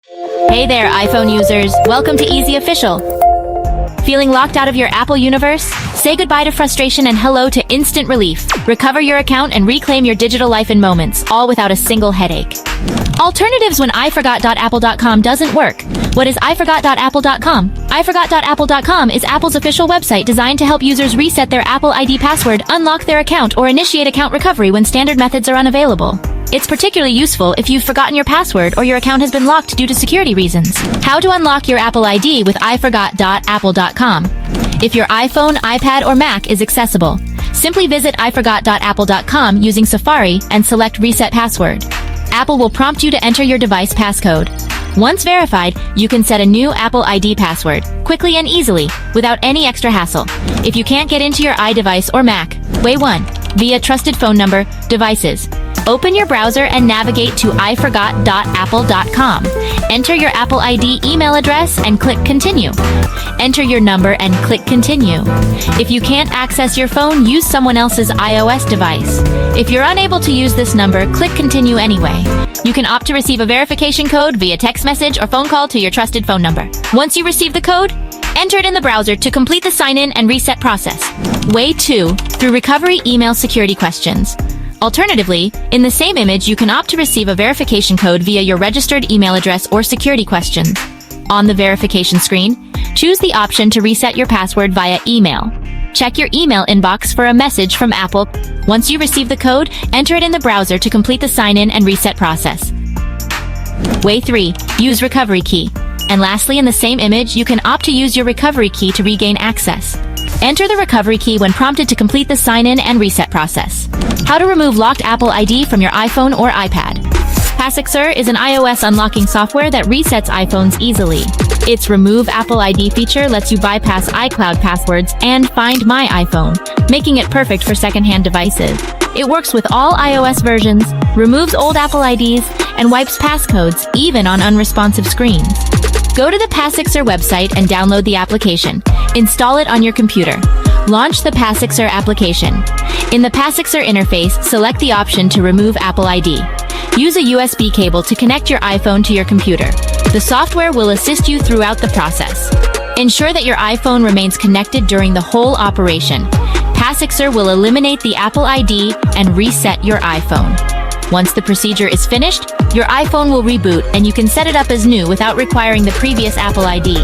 Hey there, iPhone users. Welcome to Eassiy Official. Feeling locked out of your Apple universe? Say goodbye to frustration and hello to instant relief. Recover your account and reclaim your digital life in moments, all without a single headache. Alternatives when iforgot.apple.com doesn't work. What is iforgot.apple.com? iforgot.apple.com is Apple's official website designed to help users reset their Apple ID password, unlock their account, or initiate account recovery when standard methods are unavailable. It's particularly useful if you've forgotten your password or your account has been locked due to security reasons. How to unlock your Apple ID with iforgot.apple.com. If your iPhone, iPad, or Mac is accessible, simply visit iforgot.apple.com using Safari and select Reset Password. Apple will prompt you to enter your device passcode. Once verified, you can set a new Apple ID password, quickly and easily, without any extra hassle. If you can't get into your iDevice or Mac, way 1. Via trusted phone number, devices. Open your browser and navigate to iforgot.apple.com. Enter your Apple ID email address and click Continue. Enter your number and click Continue. If you can't access your phone, use someone else's iOS device. If you're unable to use this number, click Continue anyway. You can opt to receive a verification code via text message or phone call to your trusted phone number. Once you receive the code, enter it in the browser to complete the sign-in and reset process. Way 2. Through recovery email security questions. Alternatively, in the same image, you can opt to receive a verification code via your registered email address or security questions. On the verification screen, choose the option to reset your password via email. Check your email inbox for a message from Apple. Once you receive the code, enter it in the browser to complete the sign-in and reset process. Way 3. Use recovery key. And lastly, in the same image, you can opt to use your recovery key to regain access. Enter the recovery key when prompted to complete the sign-in and reset process. How to remove locked Apple ID from your iPhone or iPad. Passixer is an iOS unlocking software that resets iPhones easily. Its Remove Apple ID feature lets you bypass iCloud passwords and Find My iPhone, making it perfect for secondhand devices. It works with all iOS versions, removes old Apple IDs, and wipes passcodes, even on unresponsive screens. Go to the Passixer website and download the application. Install it on your computer. Launch the Passixer application. In the Passixer interface, select the option to remove Apple ID. Use a USB cable to connect your iPhone to your computer. The software will assist you throughout the process. Ensure that your iPhone remains connected during the whole operation. Passixer will eliminate the Apple ID and reset your iPhone. Once the procedure is finished, your iPhone will reboot and you can set it up as new without requiring the previous Apple ID.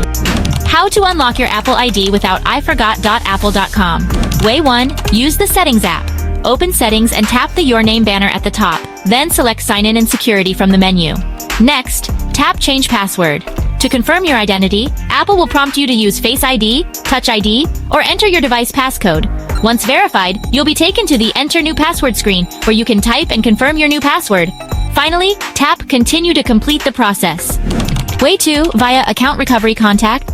How to unlock your Apple ID without iforgot.apple.com. Way 1. Use the Settings app. Open Settings and tap the Your Name banner at the top. Then select Sign In and Security from the menu. Next, tap Change Password. To confirm your identity, Apple will prompt you to use Face ID, Touch ID, or enter your device passcode. Once verified, you'll be taken to the Enter New Password screen, where you can type and confirm your new password. Finally, tap Continue to complete the process. Way 2. Via Account Recovery Contact.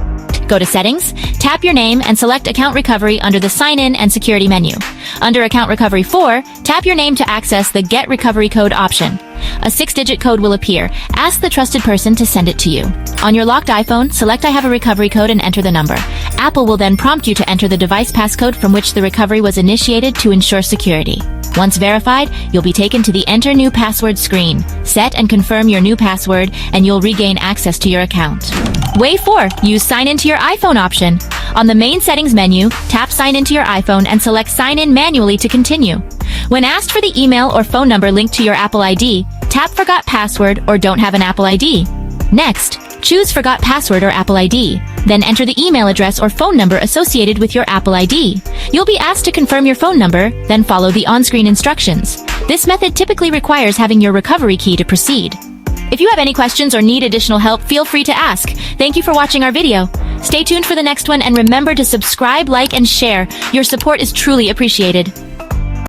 Go to Settings, tap your name, and select Account Recovery under the Sign In and Security menu. Under Account Recovery 4, tap your name to access the Get Recovery Code option. A 6-digit code will appear. Ask the trusted person to send it to you. On your locked iPhone, select I have a recovery code and enter the number. Apple will then prompt you to enter the device passcode from which the recovery was initiated to ensure security. Once verified, you'll be taken to the Enter New Password screen. Set and confirm your new password, and you'll regain access to your account. Way 4. Use Sign Into Your iPhone option. On the main settings menu, tap Sign Into Your iPhone and select Sign In manually to continue. When asked for the email or phone number linked to your Apple ID, tap Forgot Password or Don't Have an Apple ID. Next, choose Forgot Password or Apple ID. Then enter the email address or phone number associated with your Apple ID. You'll be asked to confirm your phone number, then follow the on-screen instructions. This method typically requires having your recovery key to proceed. If you have any questions or need additional help, feel free to ask. Thank you for watching our video. Stay tuned for the next one and remember to subscribe, like, and share. Your support is truly appreciated.